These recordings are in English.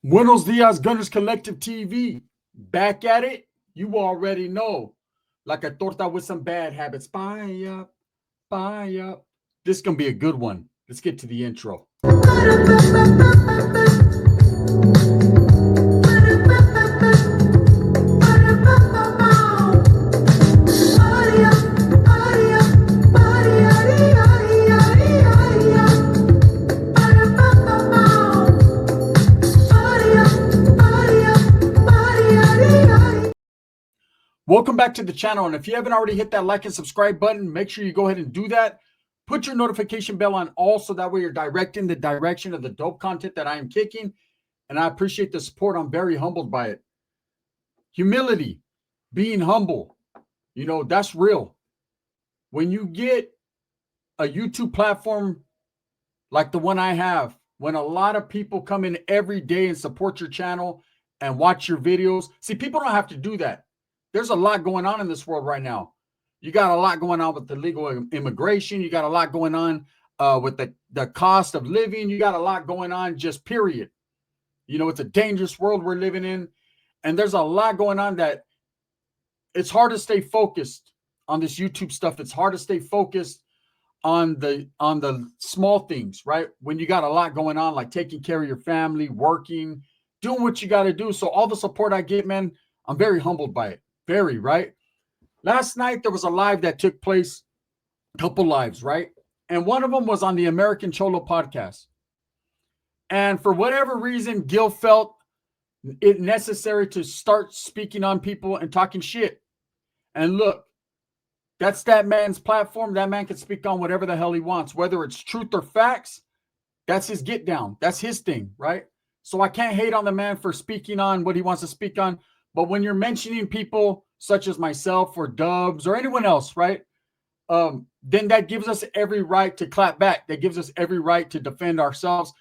Buenos dias, Gunners Collective TV. Back at it. You already know. Like a torta with some bad habits. Buy up, buy up. This is going to be a good one. Let's get to the intro. Welcome back to the channel. And if you haven't already hit that like and subscribe button, make sure you go ahead and do that. Put your notification bell on all so that way you're directing the direction of the dope content that I am kicking. And I appreciate the support. I'm very humbled by it. Humility, being humble, that's real. When you get a YouTube platform like the one I have, when a lot of people come in every day and support your channel and watch your videos. See, people don't have to do that. There's a lot going on in this world right now. You got a lot going on with the legal immigration. You got a lot going on with the cost of living. You got a lot going on just period. It's a dangerous world we're living in. And there's a lot going on that it's hard to stay focused on this YouTube stuff. It's hard to stay focused on the small things, right? When you got a lot going on, like taking care of your family, working, doing what you got to do. So all the support I get, man, I'm very humbled by it. Very, right? Last night, there was a live that took place, a couple lives, right? And one of them was on the American Cholo podcast. And for whatever reason, Gil felt it necessary to start speaking on people and talking shit. And look, that's that man's platform. That man can speak on whatever the hell he wants, whether it's truth or facts. That's his get down. That's his thing, right? So I can't hate on the man for speaking on what he wants to speak on. But when you're mentioning people such as myself or Dubs or anyone else, right, then that gives us every right to clap back. That gives us every right to defend ourselves.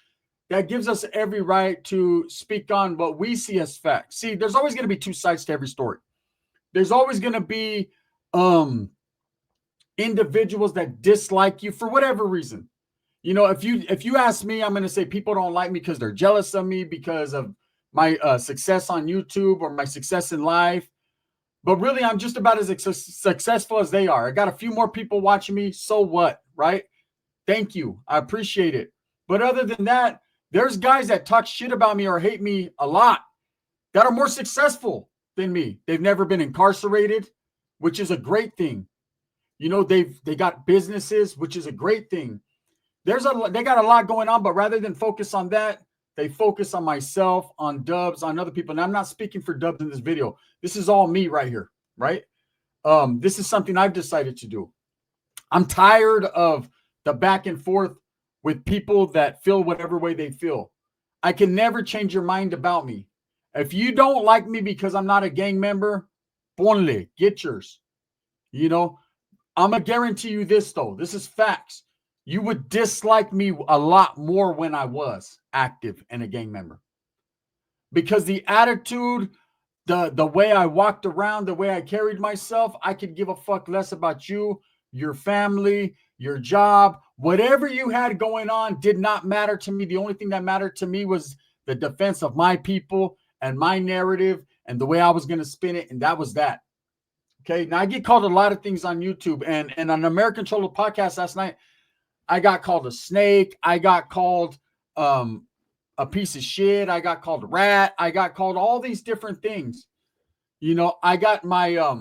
That gives us every right to speak on what we see as facts. See, there's always going to be two sides to every story. There's always going to be individuals that dislike you for whatever reason. If you ask me, I'm going to say people don't like me because they're jealous of me because of my success on YouTube or my success in life. But really, I'm just about as successful as they are. I got a few more people watching me. So what, right? Thank you. I appreciate it. But other than that, there's guys that talk shit about me or hate me a lot that are more successful than me. They've never been incarcerated, which is a great thing. They got businesses, which is a great thing. They got a lot going on, but rather than focus on that, they focus on myself, on Dubs, on other people. And I'm not speaking for Dubs in this video. This is all me right here, right? This is something I've decided to do. I'm tired of the back and forth with people that feel whatever way they feel. I can never change your mind about me. If you don't like me because I'm not a gang member, ponle, get yours. I'm going to guarantee you this, though. This is facts. You would dislike me a lot more when I was active and a gang member. Because the attitude, the way I walked around, the way I carried myself, I could give a fuck less about you, your family, your job. Whatever you had going on did not matter to me. The only thing that mattered to me was the defense of my people and my narrative and the way I was going to spin it. And that was that. Okay. Now I get called a lot of things on YouTube and on American Cholo podcast last night. I got called a snake. I got called a piece of shit. I got called a rat. I got called all these different things. I got my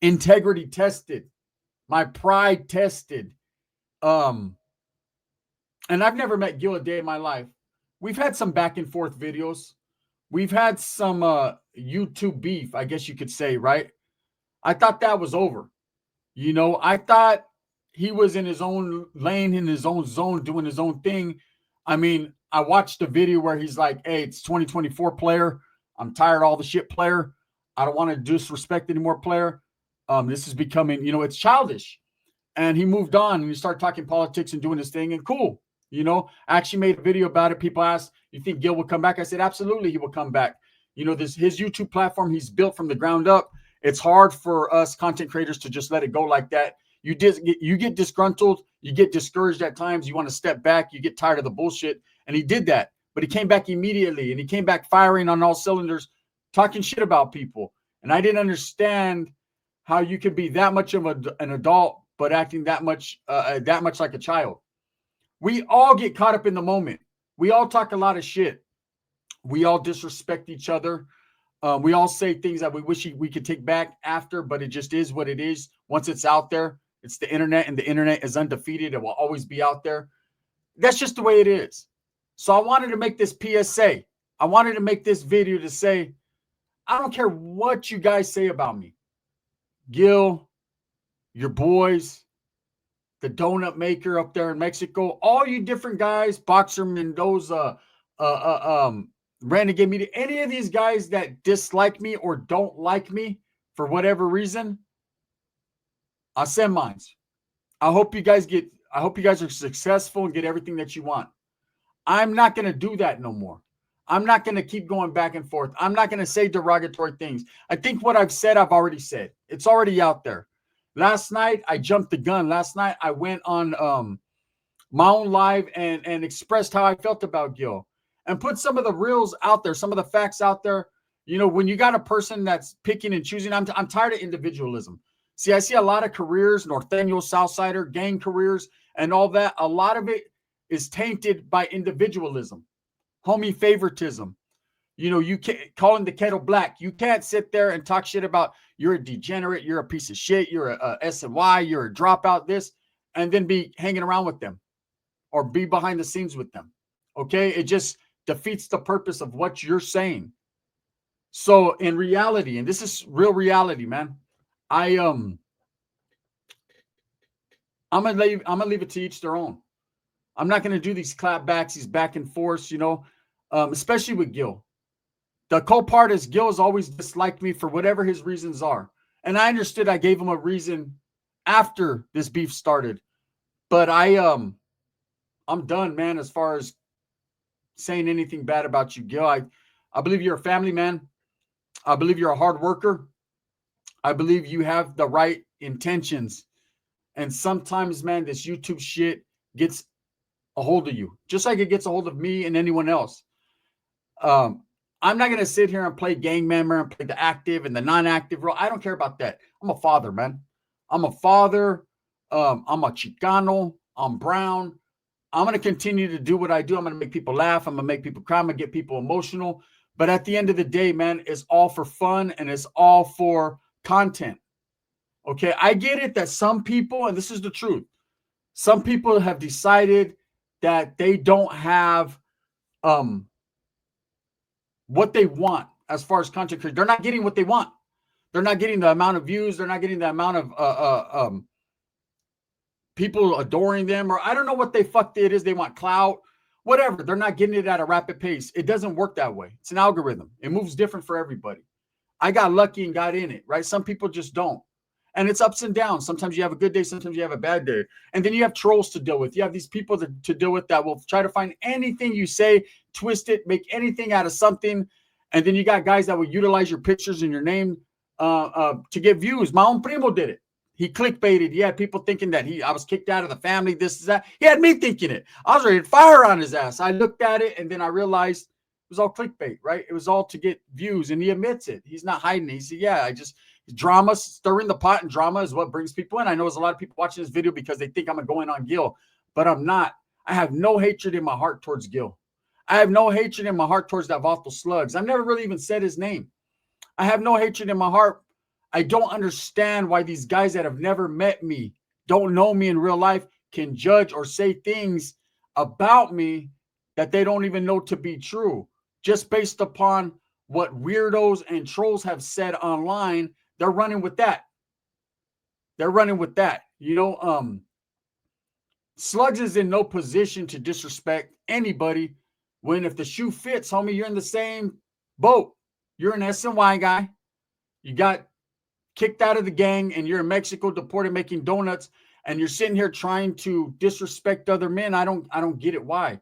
integrity tested, my pride tested. And I've never met Gil a day in my life. We've had some back and forth videos. We've had some YouTube beef, I guess you could say, right? I thought that was over. I thought he was in his own lane, in his own zone, doing his own thing. I mean, I watched a video where he's like, hey, it's 2024 player. I'm tired of all the shit player. I don't want to disrespect anymore player. This is becoming, it's childish. And he moved on and he started talking politics and doing his thing and cool. I actually made a video about it. People asked, you think Gil will come back? I said, absolutely, he will come back. His YouTube platform, he's built from the ground up. It's hard for us content creators to just let it go like that. You get disgruntled, you get discouraged at times, you want to step back, you get tired of the bullshit. And he did that. but he came back immediately, and he came back firing on all cylinders, talking shit about people. And I didn't understand how you could be that much of an adult, but acting that much like a child. We all get caught up in the moment. We all talk a lot of shit. We all disrespect each other. We all say things that we wish we could take back after, but it just is what it is. Once it's out there, it's the internet, and the internet is undefeated. It will always be out there. That's just the way it is. So I wanted to make this PSA. I wanted to make this video to say, I don't care what you guys say about me. Gil, your boys, the donut maker up there in Mexico, all you different guys, Boxer Mendoza, Renegade Media, any of these guys that dislike me or don't like me for whatever reason, I'll send mines. I hope you guys are successful and get everything that you want. I'm not going to do that no more. I'm not going to keep going back and forth. I'm not going to say derogatory things. I think what I've said, I've already said. It's already out there. Last night, I jumped the gun. Last night, I went on my own live and expressed how I felt about Gil and put some of the reels out there, some of the facts out there. You know, when you got a person that's picking and choosing, I'm tired of individualism. See, I see a lot of careers, Norteño, Southsider, gang careers, and all that. A lot of it is tainted by individualism, homie favoritism. You know, you can't calling the kettle black. You can't sit there and talk shit about you're a degenerate, you're a piece of shit, you're a S&Y, you're a dropout, this, and then be hanging around with them or be behind the scenes with them. Okay? It just defeats the purpose of what you're saying. So in reality, and this is real reality, man, I'm gonna leave it to each their own. I'm not gonna do these clapbacks, these back and forths, you know, especially with Gil. The cool part is Gil has always disliked me for whatever his reasons are. And I understood I gave him a reason after this beef started. But I'm done, man, as far as saying anything bad about you, Gil. I believe you're a family man. I believe you're a hard worker. I believe you have the right intentions. And sometimes, man, this YouTube shit gets a hold of you, just like it gets a hold of me and anyone else. I'm not going to sit here and play gang member and play the active and the non-active role. I don't care about that. I'm a father, man. I'm a father. I'm a Chicano. I'm brown. I'm going to continue to do what I do. I'm going to make people laugh. I'm going to make people cry. I'm going to get people emotional. But at the end of the day, man, it's all for fun and it's all for content. Okay, I get it that some people, and this is the truth, some people have decided that they don't have what they want as far as content creation. They're not getting what they want. They're not getting the amount of views. They're not getting the amount of people adoring them, or I don't know what it is. They want clout, whatever. They're not getting it at a rapid pace. It doesn't work that way. It's an algorithm. It moves different for everybody. I got lucky and got in it, right? Some people just don't. And it's ups and downs. Sometimes you have a good day. Sometimes you have a bad day. And then you have trolls to deal with. You have these people to deal with that will try to find anything you say, twist it, make anything out of something. And then you got guys that will utilize your pictures and your name to get views. My own primo did it. He clickbaited. He had people thinking that I was kicked out of the family, this is that. He had me thinking it. I was ready to fire on his ass. I looked at it, and then I realized it was all clickbait, right? It was all to get views, and he admits it. He's not hiding it. He said, yeah, drama, stirring the pot, and drama is what brings people in. I know there's a lot of people watching this video because they think I'm going on Gil, but I'm not. I have no hatred in my heart towards Gil. I have no hatred in my heart towards that Vato Slugs. I've never really even said his name. I have no hatred in my heart. I don't understand why these guys that have never met me, don't know me in real life, can judge or say things about me that they don't even know to be true, just based upon what weirdos and trolls have said online. They're running with that. They're running with that. You know, Slugs is in no position to disrespect anybody when if the shoe fits, homie, you're in the same boat. You're an S&Y guy. You got kicked out of the gang and you're in Mexico deported making donuts and you're sitting here trying to disrespect other men. I don't get it. Why?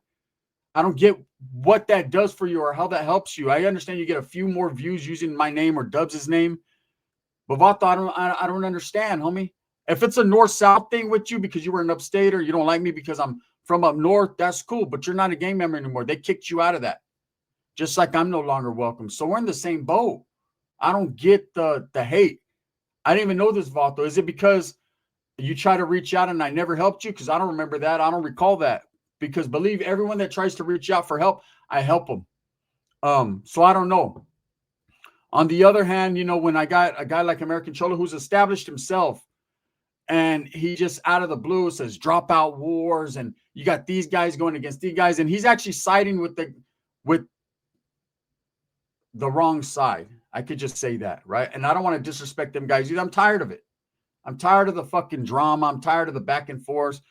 I don't get what that does for you or how that helps you. I understand you get a few more views using my name or Dubs' name. But Vato, I don't understand, homie. If it's a north-south thing with you because you were an upstate or you don't like me because I'm from up north, that's cool, but you're not a gang member anymore. They kicked you out of that. Just like I'm no longer welcome. So we're in the same boat. I don't get the hate. I didn't even know this, Vato. Is it because you try to reach out and I never helped you? Because I don't remember that. I don't recall that. Because believe everyone that tries to reach out for help, I help them. So I don't know. On the other hand, when I got a guy like American Cholo who's established himself, and he just out of the blue says dropout wars, and you got these guys going against these guys, and he's actually siding with the wrong side. I could just say that, right? And I don't want to disrespect them guys either. I'm tired of it. I'm tired of the fucking drama. I'm tired of the back and forth.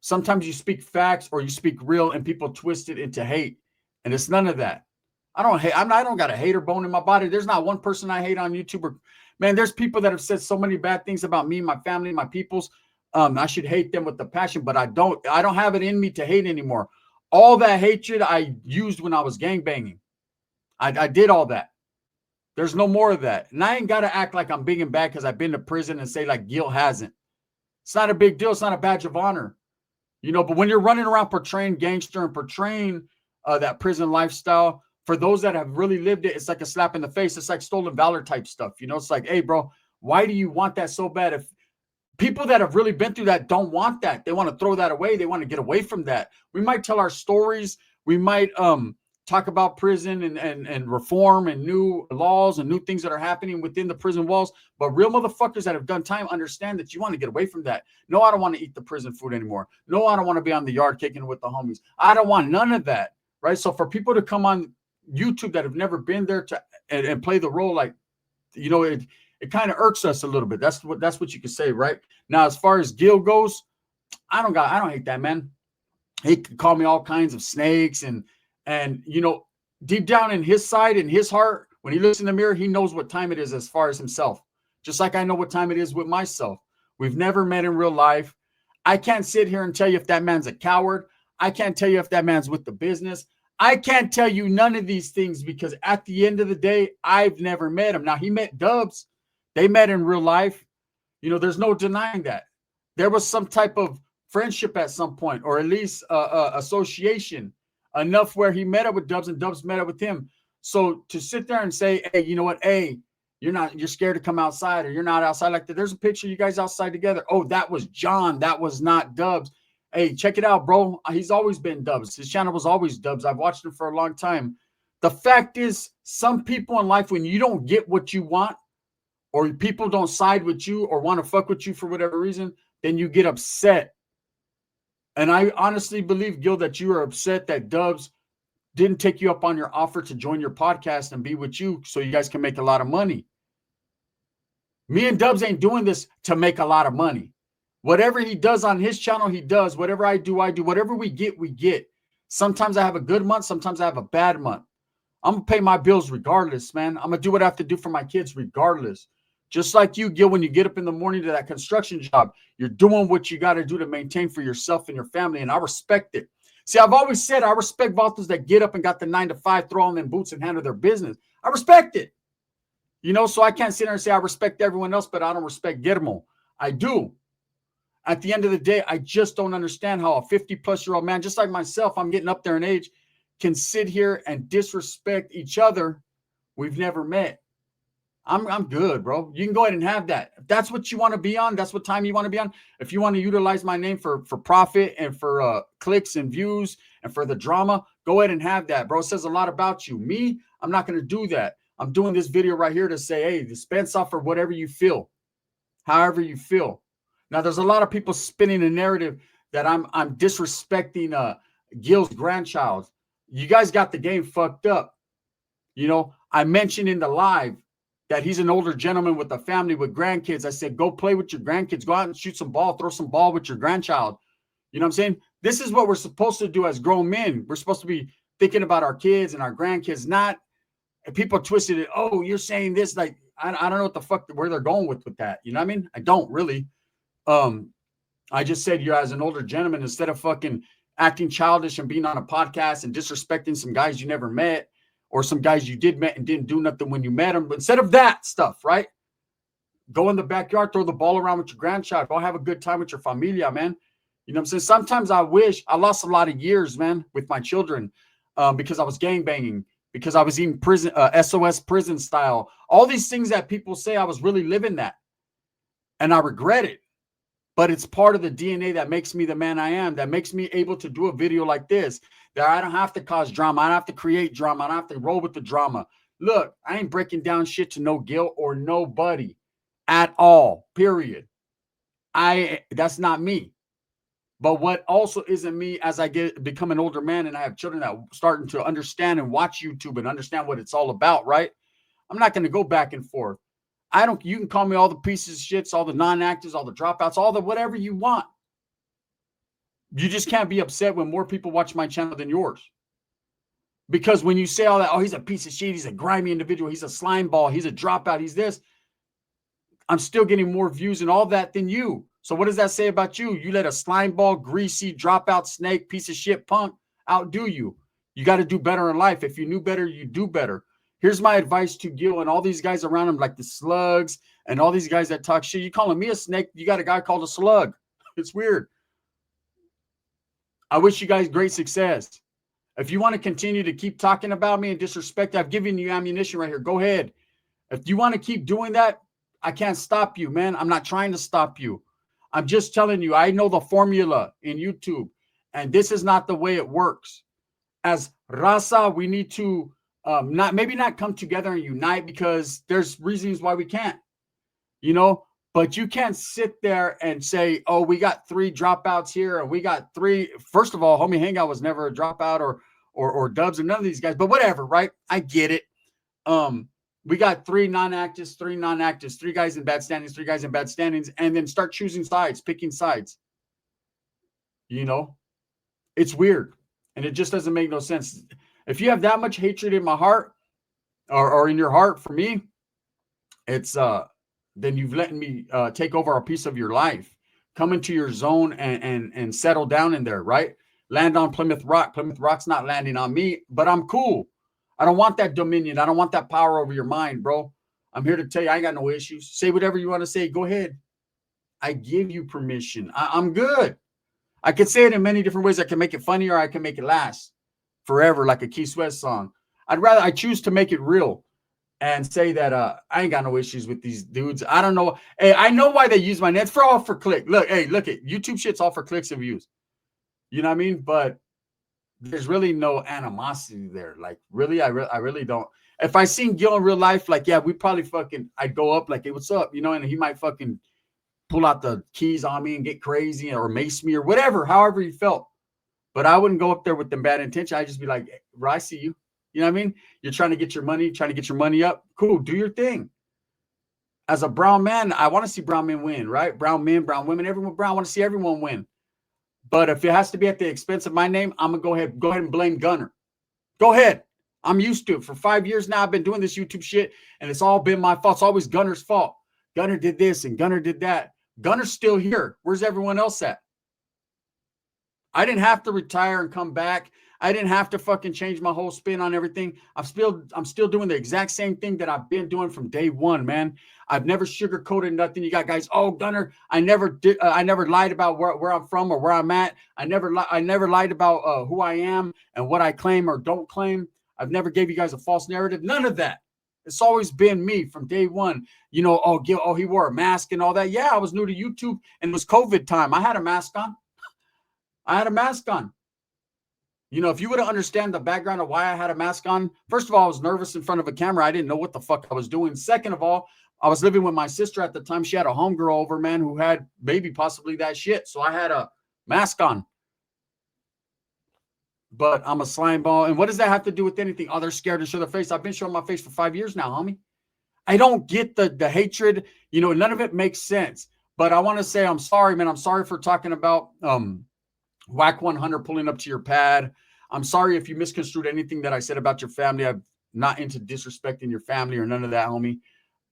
Sometimes you speak facts or you speak real and people twist it into hate. And it's none of that. I don't hate. I don't got a hater bone in my body. There's not one person I hate on YouTube. Man, there's people that have said so many bad things about me, my family, my peoples. I should hate them with the passion, but I don't have it in me to hate anymore. All that hatred I used when I was gangbanging. I did all that. There's no more of that. And I ain't got to act like I'm big and bad because I've been to prison and say like Gil hasn't. It's not a big deal. It's not a badge of honor. But when you're running around portraying gangster and portraying that prison lifestyle, for those that have really lived it, it's like a slap in the face. It's like stolen valor type stuff. It's like, hey, bro, why do you want that so bad? If people that have really been through that don't want that, they want to throw that away. They want to get away from that. We might tell our stories. We might talk about prison and reform and new laws and new things that are happening within the prison walls. But real motherfuckers that have done time understand that you want to get away from that. No, I don't want to eat the prison food anymore. No, I don't want to be on the yard kicking with the homies. I don't want none of that, right? So for people to come on YouTube that have never been there and play the role, like, it kind of irks us a little bit. That's what you could say, right? Now, as far as Gil goes, I don't hate that man. He could call me all kinds of snakes and deep down in his side, in his heart, when he looks in the mirror, he knows what time it is as far as himself. Just like I know what time it is with myself. We've never met in real life. I can't sit here and tell you if that man's a coward. I can't tell you if that man's with the business. I can't tell you none of these things because at the end of the day, I've never met him. Now, he met Dubs. They met in real life. There's no denying that. There was some type of friendship at some point, or at least association. Enough where he met up with Dubs and Dubs met up with him. So to sit there and say, hey, you know what? Hey, you're scared to come outside or you're not outside like that. There's a picture of you guys outside together. Oh, that was John. That was not Dubs. Hey, check it out, bro. He's always been Dubs. His channel was always Dubs. I've watched him for a long time. The fact is, some people in life, when you don't get what you want or people don't side with you or want to fuck with you for whatever reason, then you get upset. And I honestly believe, Gil, that you are upset that Dubs didn't take you up on your offer to join your podcast and be with you so you guys can make a lot of money. Me and Dubs ain't doing this to make a lot of money. Whatever he does on his channel, he does. Whatever I do, I do. Whatever we get, we get. Sometimes I have a good month. Sometimes I have a bad month. I'm going to pay my bills regardless, man. I'm going to do what I have to do for my kids regardless. Just like you, Gil, when you get up in the morning to that construction job, you're doing what you got to do to maintain for yourself and your family, and I respect it. See, I've always said I respect vatos that get up and got the 9 to 5, throw on them boots and handle their business. I respect it. So I can't sit there and say I respect everyone else, but I don't respect Guillermo. I do. At the end of the day, I just don't understand how a 50-plus-year-old man, just like myself, I'm getting up there in age, can sit here and disrespect each other. We've never met. I'm good, bro. You can go ahead and have that. If that's what you want to be on, that's what time you want to be on. If you want to utilize my name for profit and for clicks and views and for the drama, go ahead and have that, bro. It says a lot about you. Me, I'm not going to do that. I'm doing this video right here to say, hey, dispense off for whatever you feel, however you feel. Now, there's a lot of people spinning a narrative that I'm disrespecting Gil's grandchild. You guys got the game fucked up. I mentioned in the live that he's an older gentleman with a family with grandkids. I said, go play with your grandkids. Go out and shoot some ball, throw some ball with your grandchild. You know what I'm saying? This is what we're supposed to do as grown men. We're supposed to be thinking about our kids and our grandkids, not people twisted it. Oh, you're saying this. Like, I don't know what the fuck, where they're going with that. You know what I mean? I don't really. I just said you're as an older gentleman, instead of fucking acting childish and being on a podcast and disrespecting some guys you never met, or some guys you did met and didn't do nothing when you met them. But instead of that stuff, right? Go in the backyard, throw the ball around with your grandchild. Go have a good time with your familia, man. You know what I'm saying? Sometimes I wish I lost a lot of years, man, with my children, because I was gang banging, because I was eating prison, SOS prison style. All these things that people say, I was really living that, and I regret it. But it's part of the DNA that makes me the man I am, that makes me able to do a video like this, that I don't have to cause drama. I don't have to create drama. I don't have to roll with the drama. Look, I ain't breaking down shit to no Gil or nobody at all, period. That's not me. But what also isn't me, as I become an older man and I have children that are starting to understand and watch YouTube and understand what it's all about, right? I'm not going to go back and forth. You can call me all the pieces of shits, all the non-actors, all the dropouts, all the whatever you want. You just can't be upset when more people watch my channel than yours. Because when you say all that, oh, he's a piece of shit, he's a grimy individual, he's a slime ball, he's a dropout, he's this, I'm still getting more views and all that than you. So what does that say about you? You let a slime ball, greasy, dropout, snake, piece of shit punk outdo you. You got to do better in life. If you knew better, you do better. Here's my advice to Gil and all these guys around him, like the slugs and all these guys that talk shit. You calling me a snake, you got a guy called a slug. It's weird. I wish you guys great success. If you want to continue to keep talking about me and disrespect, I've given you ammunition right here. Go ahead. If you want to keep doing that, I can't stop you, man. I'm not trying to stop you. I'm just telling you, I know the formula in YouTube, and this is not the way it works. As Raza, we need to maybe not come together and unite, because there's reasons why we can't, you know, but you can't sit there and say, oh, we got 3 dropouts here and we got 3. First of all, Homie Hangout was never a dropout or Dubs or none of these guys, but whatever, right? I get it. We got 3 non-actors, 3 guys in bad standings, 3 guys in bad standings, and then start choosing sides, picking sides. You know, it's weird, and it just doesn't make no sense. If you have that much hatred in my heart, or in your heart for me, it's then you've let me take over a piece of your life. Come into your zone and settle down in there, right? Land on Plymouth Rock. Plymouth Rock's not landing on me, but I'm cool. I don't want that dominion. I don't want that power over your mind, bro. I'm here to tell you, I ain't got no issues. Say whatever you want to say. Go ahead. I give you permission. I'm good. I could say it in many different ways. I can make it funny, or I can make it last forever, like a Key Sweat song. I choose to make it real and say that I ain't got no issues with these dudes. I don't know. Hey, I know why they use my name. It's all for click. Look, hey, look at YouTube shit's all for clicks and views. You know what I mean? But there's really no animosity there. Like, really, I really don't. If I seen Gil in real life, like, yeah, we probably I'd go up like, hey, what's up? You know, and he might fucking pull out the keys on me and get crazy or mace me or whatever, however he felt. But I wouldn't go up there with them bad intention. I'd just be like, hey, bro, I see you. You know what I mean? You're trying to get your money up. Cool, do your thing. As a brown man, I want to see brown men win, right? Brown men, brown women, everyone brown. I want to see everyone win. But if it has to be at the expense of my name, I'm gonna go ahead and blame Gunner. Go ahead. I'm used to it. For 5 years now, I've been doing this YouTube shit, and it's all been my fault. It's always Gunner's fault. Gunner did this and Gunner did that. Gunner's still here. Where's everyone else at? I didn't have to retire and come back. I didn't have to fucking change my whole spin on everything. I'm still doing the exact same thing that I've been doing from day one, man. I've never sugarcoated nothing. You got guys, oh, Gunner, I never lied about where I'm from or where I'm at. I never lied about who I am and what I claim or don't claim. I've never gave you guys a false narrative. None of that. It's always been me from day one. You know, oh, Gil, oh, he wore a mask and all that. Yeah, I was new to YouTube and it was COVID time. I had a mask on. You know, if you would have understand the background of why I had a mask on, first of all, I was nervous in front of a camera. I didn't know what the fuck I was doing. Second of all, I was living with my sister at the time. She had a homegirl over, man, who had maybe possibly that shit. So I had a mask on. But I'm a slime ball. And what does that have to do with anything? Oh, they're scared to show their face. I've been showing my face for 5 years now, homie. I don't get the hatred. You know, none of it makes sense. But I want to say I'm sorry, man. I'm sorry for talking about Whack 100 pulling up to your pad. I'm sorry if you misconstrued anything that I said about your family. I'm not into disrespecting your family or none of that, homie.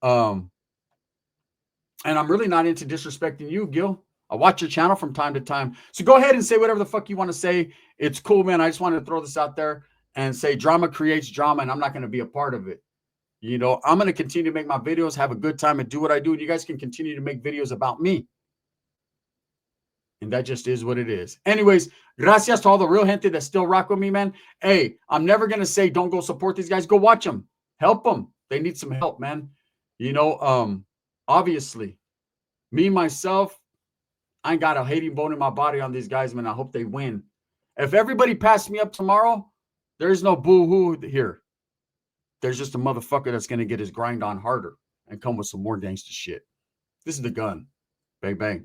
And I'm really not into disrespecting you, Gil. I watch your channel from time to time. So go ahead and say whatever the fuck you want to say. It's cool, man. I just wanted to throw this out there and say drama creates drama, and I'm not going to be a part of it. You know, I'm going to continue to make my videos, have a good time, and do what I do. And you guys can continue to make videos about me. And that just is what it is. Anyways, gracias to all the real gente that still rock with me, man. Hey, I'm never going to say don't go support these guys. Go watch them. Help them. They need some help, man. You know, obviously, me, myself, I ain't got a hating bone in my body on these guys, man. I hope they win. If everybody passed me up tomorrow, there's no boo-hoo here. There's just a motherfucker that's going to get his grind on harder and come with some more gangster shit. This is the gun. Bang, bang.